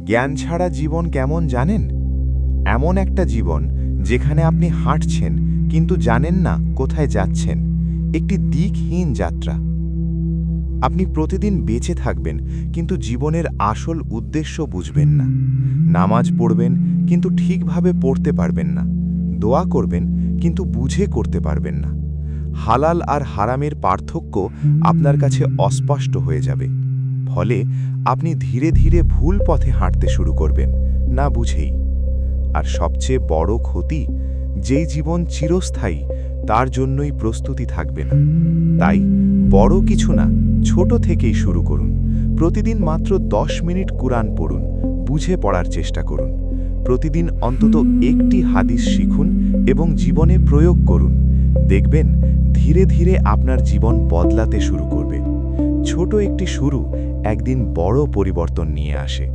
জ্ঞান ছাড়া জীবন কেমন জানেন? এমন একটা জীবন যেখানে আপনি হাঁটছেন কিন্তু জানেন না কোথায় যাচ্ছেন। একটি দিকহীন যাত্রা। আপনি প্রতিদিন বেঁচে থাকবেন কিন্তু জীবনের আসল উদ্দেশ্য বুঝবেন না। নামাজ পড়বেন কিন্তু ঠিকভাবে পড়তে পারবেন না। দোয়া করবেন কিন্তু বুঝে করতে পারবেন না। হালাল আর হারামের পার্থক্য আপনার কাছে অস্পষ্ট হয়ে যাবে। ফলে আপনি ধীরে ধীরে ভুল পথে হাঁটতে শুরু করবেন, না বুঝেই। আর সবচেয়ে বড় ক্ষতি, যেই জীবন চিরস্থায়ী তার জন্যই প্রস্তুতি থাকবে না। তাই বড় কিছু না, ছোট থেকেই শুরু করুন। প্রতিদিন মাত্র 10 মিনিট কুরআন পড়ুন, বুঝে পড়ার চেষ্টা করুন। প্রতিদিন অন্তত একটি হাদিস শিখুন এবং জীবনে প্রয়োগ করুন। দেখবেন ধীরে ধীরে আপনার জীবন বদলাতে শুরু করবে। ছোট একটি শুরু একদিন বড় পরিবর্তন নিয়ে আসে।